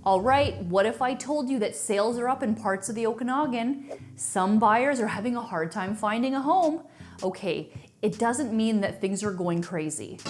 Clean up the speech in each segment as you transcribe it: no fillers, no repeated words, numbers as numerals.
All right, what if I told you that sales are up in parts of the Okanagan? Some buyers are having a hard time finding a home. Okay, it doesn't mean that things are going crazy.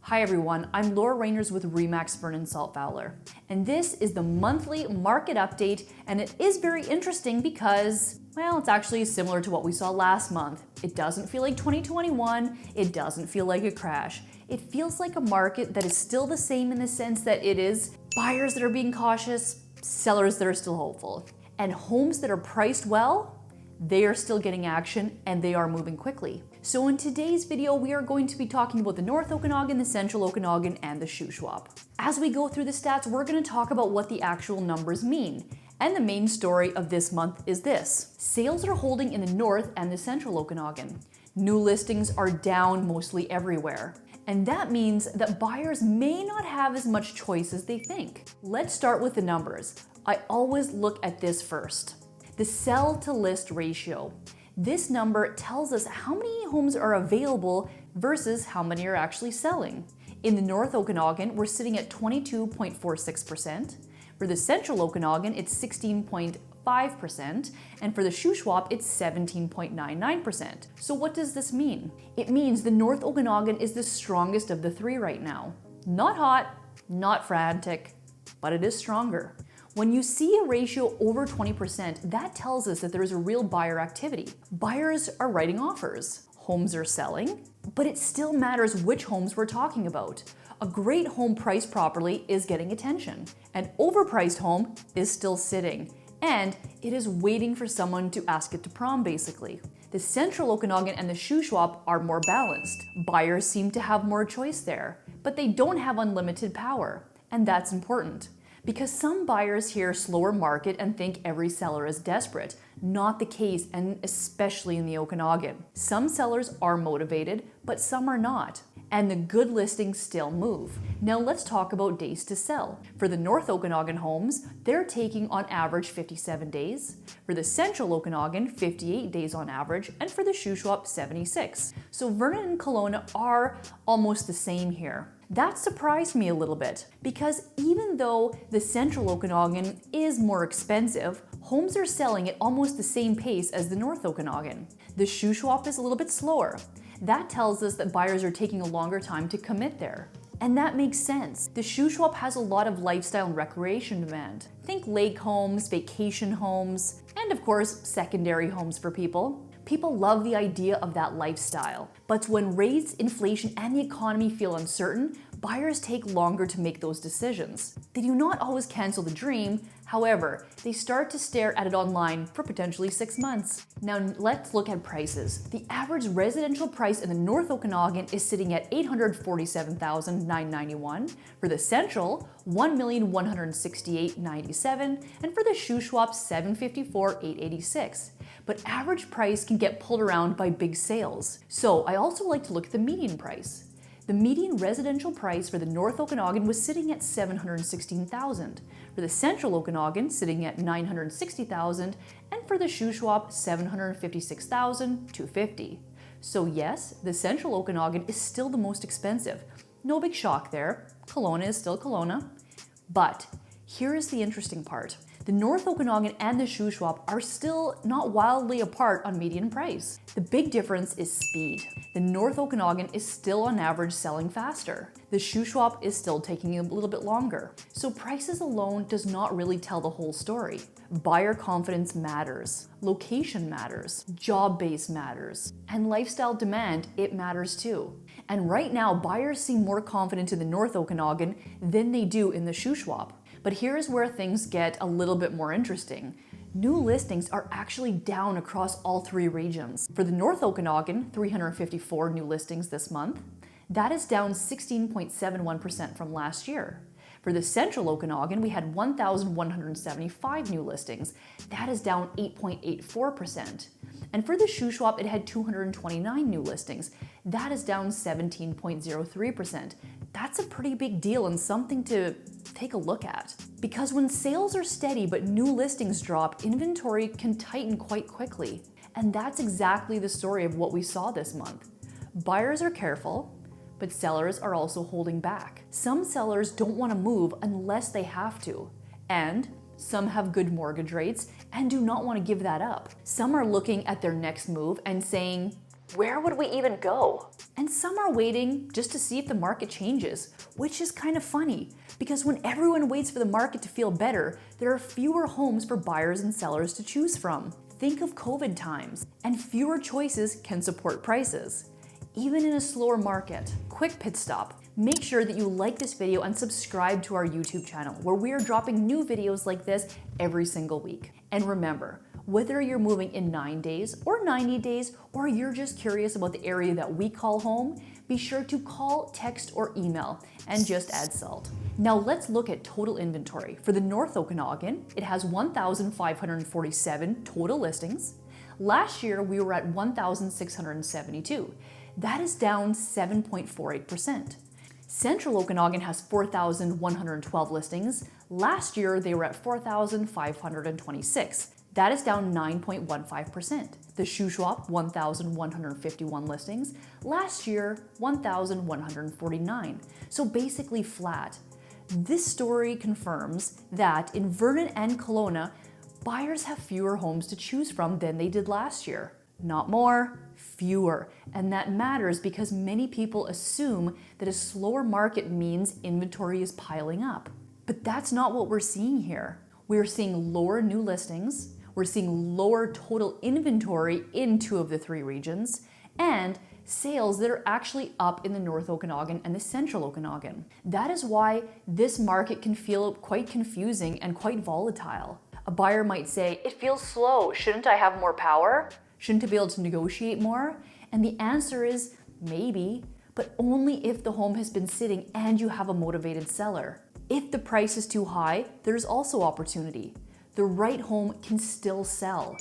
Hi everyone, I'm Reners with Vernon Salt Fowler. And this is the monthly market update, and it is very interesting because, well, it's actually similar to what we saw last month. It doesn't feel like 2021, it doesn't feel like a crash. It feels like a market that is still the same in the sense that it is buyers that are being cautious, sellers that are still hopeful. And homes that are priced well, they are still getting action and they are moving quickly. So in today's video, we are going to be talking about the North Okanagan, the Central Okanagan, and the Shuswap. As we go through the stats, we're going to talk about what the actual numbers mean. And the main story of this month is this. Sales are holding in the North and the Central Okanagan. New listings are down mostly everywhere. And that means that buyers may not have as much choice as they think. Let's start with the numbers. I always look at this first. The sell to list ratio. This number tells us how many homes are available versus how many are actually selling. In the North Okanagan, we're sitting at 22.46%. For the Central Okanagan, it's 16.5%, and for the Shuswap, it's 17.99%. So what does this mean? It means the North Okanagan is the strongest of the three right now. Not hot, not frantic, but it is stronger. When you see a ratio over 20%, that tells us that there is a real buyer activity. Buyers are writing offers. Homes are selling, but it still matters which homes we're talking about. A great home priced properly is getting attention. An overpriced home is still sitting, and it is waiting for someone to ask it to prom, basically. The Central Okanagan and the Shuswap are more balanced. Buyers seem to have more choice there, but they don't have unlimited power, and that's important. Because some buyers hear slower market and think every seller is desperate. Not the case, and especially in the Okanagan. Some sellers are motivated, but some are not. And the good listings still move. Now let's talk about days to sell. For the North Okanagan homes, they're taking on average 57 days. For the Central Okanagan, 58 days on average, and for the Shuswap, 76. So Vernon and Kelowna are almost the same here. That surprised me a little bit because even though the Central Okanagan is more expensive, homes are selling at almost the same pace as the North Okanagan. The Shuswap is a little bit slower. That tells us that buyers are taking a longer time to commit there. And that makes sense. The Shuswap has a lot of lifestyle and recreation demand. Think lake homes, vacation homes, and of course, secondary homes for people. People love the idea of that lifestyle. But when rates, inflation, and the economy feel uncertain, buyers take longer to make those decisions. They do not always cancel the dream. However, they start to stare at it online for potentially 6 months. Now let's look at prices. The average residential price in the North Okanagan is sitting at $847,991. For the Central, $1,168,997, and for the Shuswap, $754,886. But average price can get pulled around by big sales. So I also like to look at the median price. The median residential price for the North Okanagan was sitting at $716,000, for the Central Okanagan sitting at $960,000, and for the Shuswap $756,250. So yes, the Central Okanagan is still the most expensive. No big shock there. Kelowna is still Kelowna. But here is the interesting part. The North Okanagan and the Shuswap are still not wildly apart on median price. The big difference is speed. The North Okanagan is still on average selling faster. The Shuswap is still taking a little bit longer. So prices alone does not really tell the whole story. Buyer confidence matters. Location matters. Job base matters. And lifestyle demand, it matters too. And right now, buyers seem more confident in the North Okanagan than they do in the Shuswap. But here's where things get a little bit more interesting. New listings are actually down across all three regions. For the North Okanagan, 354 new listings this month. That is down 16.71% from last year. For the Central Okanagan, we had 1,175 new listings. That is down 8.84%. And for the Shuswap, it had 229 new listings. That is down 17.03%. That's a pretty big deal and something to take a look at. Because when sales are steady but new listings drop, inventory can tighten quite quickly. And that's exactly the story of what we saw this month. Buyers are careful, but sellers are also holding back. Some sellers don't want to move unless they have to, and some have good mortgage rates and do not want to give that up. Some are looking at their next move and saying, where would we even go? And some are waiting just to see if the market changes, which is kind of funny because when everyone waits for the market to feel better, there are fewer homes for buyers and sellers to choose from. Think of COVID times, and fewer choices can support prices, even in a slower market. Quick pit stop. Make sure that you like this video and subscribe to our YouTube channel where we are dropping new videos like this every single week. And remember, whether you're moving in 9 days or 90 days, or you're just curious about the area that we call home, be sure to call, text, or email and just add salt. Now let's look at total inventory. For the North Okanagan, it has 1,547 total listings. Last year, we were at 1,672. That is down 7.48%. Central Okanagan has 4,112 listings. Last year, they were at 4,526. That is down 9.15%. The Shuswap, 1,151 listings. Last year, 1,149. So basically flat. This story confirms that in Vernon and Kelowna, buyers have fewer homes to choose from than they did last year. Not more, fewer. And that matters because many people assume that a slower market means inventory is piling up. But that's not what we're seeing here. We're seeing lower new listings, we're seeing lower total inventory in 2 of the 3 regions, and sales that are actually up in the North Okanagan and the Central Okanagan. That is why this market can feel quite confusing and quite volatile. A buyer might say, it feels slow, shouldn't I have more power? Shouldn't I be able to negotiate more? And the answer is maybe, but only if the home has been sitting and you have a motivated seller. If the price is too high, there's also opportunity. The right home can still sell.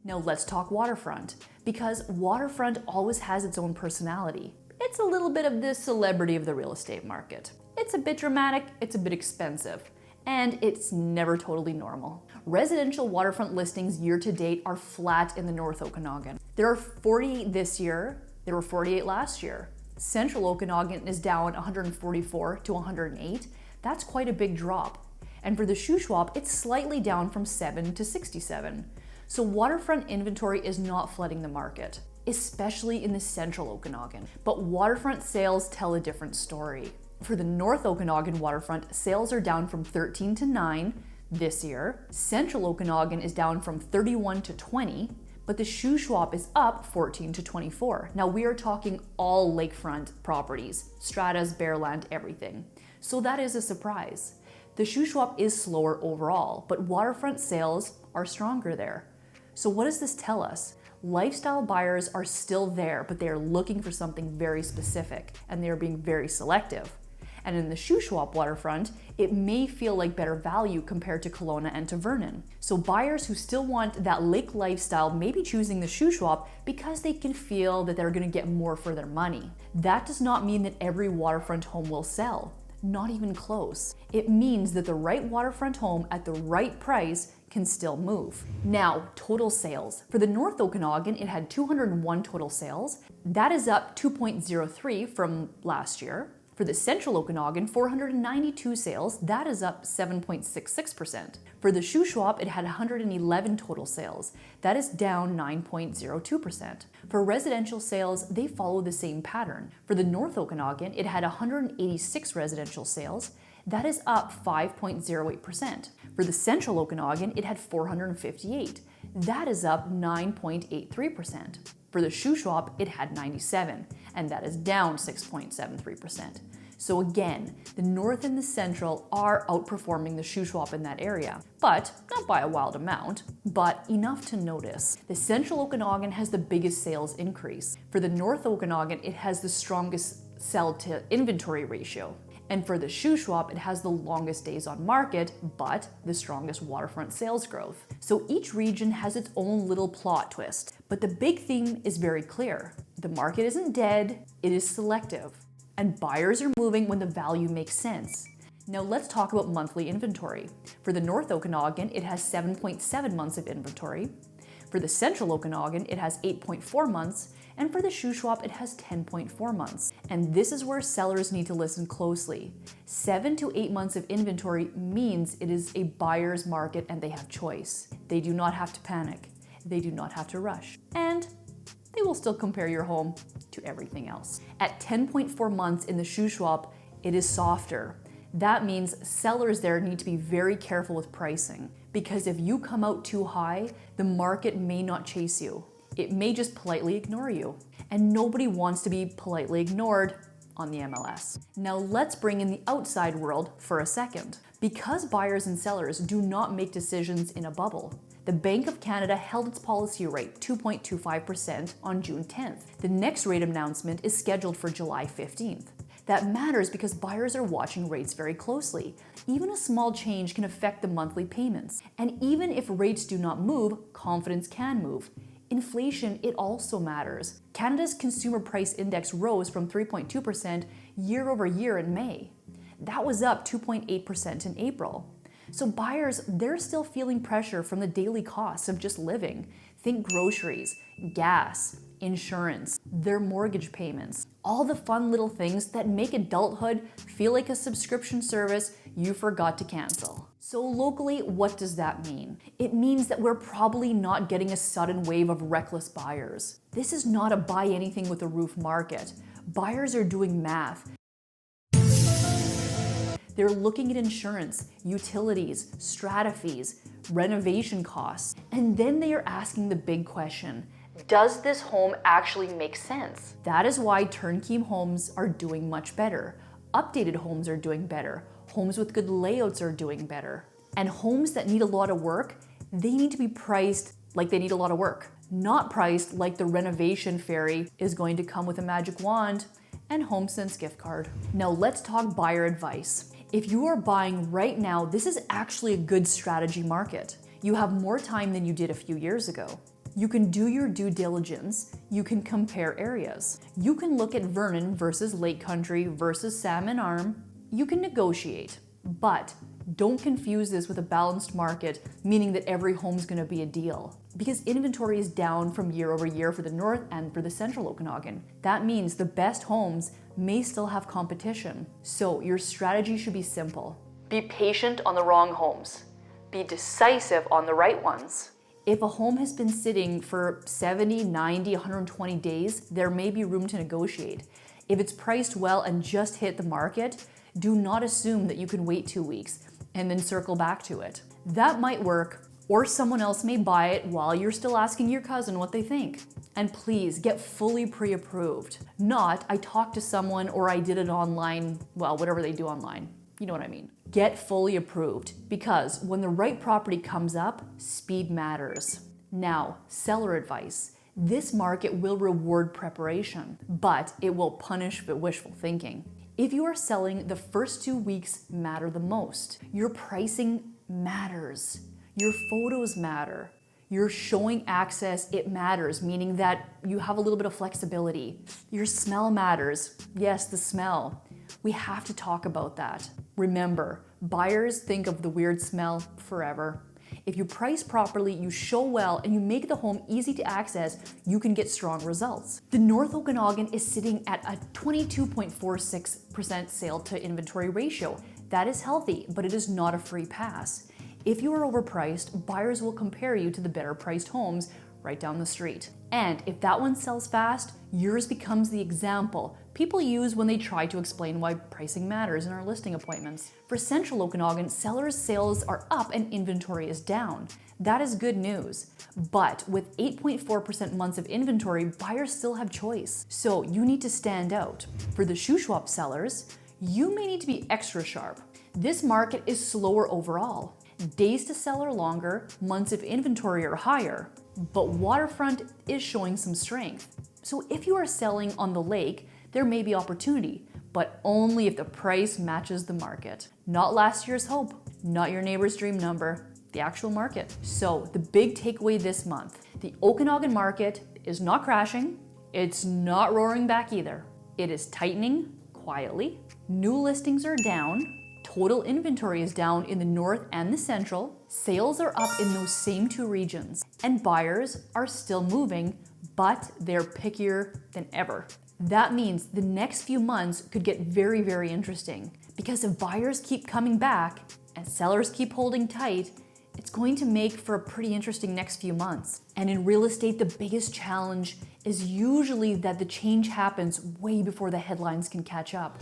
Now let's talk waterfront, because waterfront always has its own personality. It's a little bit of the celebrity of the real estate market. It's a bit dramatic, it's a bit expensive, and it's never totally normal. Residential waterfront listings year to date are flat in the North Okanagan. There are 40 this year, there were 48 last year. Central Okanagan is down 144 to 108. That's quite a big drop. And for the Shuswap, it's slightly down from 7 to 67. So waterfront inventory is not flooding the market, especially in the Central Okanagan. But waterfront sales tell a different story. For the North Okanagan waterfront, sales are down from 13 to 9 this year. Central Okanagan is down from 31 to 20, but the Shuswap is up 14 to 24. Now we are talking all lakefront properties, stratas, bareland, everything. So that is a surprise. The Shuswap is slower overall, but waterfront sales are stronger there. So what does this tell us? Lifestyle buyers are still there, but they are looking for something very specific, and they are being very selective. And in the Shuswap waterfront, it may feel like better value compared to Kelowna and to Vernon. So buyers who still want that lake lifestyle may be choosing the Shuswap because they can feel that they're going to get more for their money. That does not mean that every waterfront home will sell. Not even close. It means that the right waterfront home at the right price can still move. Now, total sales. For the North Okanagan, it had 201 total sales. That is up 2.03 from last year. For the Central Okanagan, 492 sales. That is up 7.66%. For the Shuswap, it had 111 total sales. That is down 9.02%. For residential sales, they follow the same pattern. For the North Okanagan, it had 186 residential sales. That is up 5.08%. For the Central Okanagan, it had 458. That is up 9.83%. For the Shuswap, it had 97, and that is down 6.73%. So again, the North and the Central are outperforming the Shuswap in that area, but not by a wild amount, but enough to notice. The Central Okanagan has the biggest sales increase. For the North Okanagan, it has the strongest sell to inventory ratio. And for the Shuswap, it has the longest days on market, but the strongest waterfront sales growth. So each region has its own little plot twist. But the big theme is very clear. The market isn't dead, it is selective. And buyers are moving when the value makes sense. Now let's talk about monthly inventory. For the North Okanagan, it has 7.7 months of inventory. For the Central Okanagan, it has 8.4 months. And for the Shuswap, it has 10.4 months. And this is where sellers need to listen closely. 7 to 8 months of inventory means it is a buyer's market and they have choice. They do not have to panic. They do not have to rush. And they will still compare your home to everything else. At 10.4 months in the Shuswap, it is softer. That means sellers there need to be very careful with pricing, because if you come out too high, the market may not chase you. It may just politely ignore you. And nobody wants to be politely ignored on the MLS. Now let's bring in the outside world for a second. Because buyers and sellers do not make decisions in a bubble, the Bank of Canada held its policy rate 2.25% on June 10th. The next rate announcement is scheduled for July 15th. That matters because buyers are watching rates very closely. Even a small change can affect the monthly payments. And even if rates do not move, confidence can move. Inflation, it also matters. Canada's Consumer Price Index rose from 3.2% year over year in May. That was up 2.8% in April. So buyers, they're still feeling pressure from the daily costs of just living. Think groceries, gas, insurance, their mortgage payments, all the fun little things that make adulthood feel like a subscription service you forgot to cancel. So locally, what does that mean? It means that we're probably not getting a sudden wave of reckless buyers. This is not a buy anything with a roof market. Buyers are doing math. They're looking at insurance, utilities, strata fees, renovation costs, and then they are asking the big question, does this home actually make sense? That is why turnkey homes are doing much better. Updated homes are doing better. Homes with good layouts are doing better. And homes that need a lot of work, they need to be priced like they need a lot of work, not priced like the renovation fairy is going to come with a magic wand and HomeSense gift card. Now let's talk buyer advice. If you are buying right now, this is actually a good strategy market. You have more time than you did a few years ago. You can do your due diligence. You can compare areas. You can look at Vernon versus Lake Country versus Salmon Arm. You can negotiate, but don't confuse this with a balanced market, meaning that every home's gonna be a deal. Because inventory is down from year over year for the North and for the Central Okanagan. That means the best homes may still have competition. So your strategy should be simple. Be patient on the wrong homes. Be decisive on the right ones. If a home has been sitting for 70, 90, 120 days, there may be room to negotiate. If it's priced well and just hit the market, do not assume that you can wait 2 weeks and then circle back to it. That might work, or someone else may buy it while you're still asking your cousin what they think. And please get fully pre-approved. Not, I talked to someone or I did it online, well, whatever they do online. You know what I mean. Get fully approved, because when the right property comes up, speed matters. Now, seller advice. This market will reward preparation, but it will punish wishful thinking. If you are selling, the first 2 weeks matter the most. Your pricing matters. Your photos matter. Your showing access, it matters, meaning that you have a little bit of flexibility. Your smell matters. Yes, the smell. We have to talk about that. Remember, buyers think of the weird smell forever. If you price properly, you show well, and you make the home easy to access, you can get strong results. The North Okanagan is sitting at a 22.46% sale to inventory ratio. That is healthy, but it is not a free pass. If you are overpriced, buyers will compare you to the better priced homes right down the street. And if that one sells fast, yours becomes the example people use when they try to explain why pricing matters in our listing appointments. For Central Okanagan, sellers' sales are up and inventory is down. That is good news. But with 8.4% months of inventory, buyers still have choice. So you need to stand out. For the Shuswap sellers, you may need to be extra sharp. This market is slower overall. Days to sell are longer, months of inventory are higher, but waterfront is showing some strength. So if you are selling on the lake, there may be opportunity, but only if the price matches the market. Not last year's hope, not your neighbor's dream number, the actual market. So the big takeaway this month, the Okanagan market is not crashing, it's not roaring back either. It is tightening quietly, new listings are down, total inventory is down in the North and the Central, sales are up in those same two regions, and buyers are still moving, but they're pickier than ever. That means the next few months could get very, very interesting, because if buyers keep coming back and sellers keep holding tight, it's going to make for a pretty interesting next few months. And in real estate, the biggest challenge is usually that the change happens way before the headlines can catch up.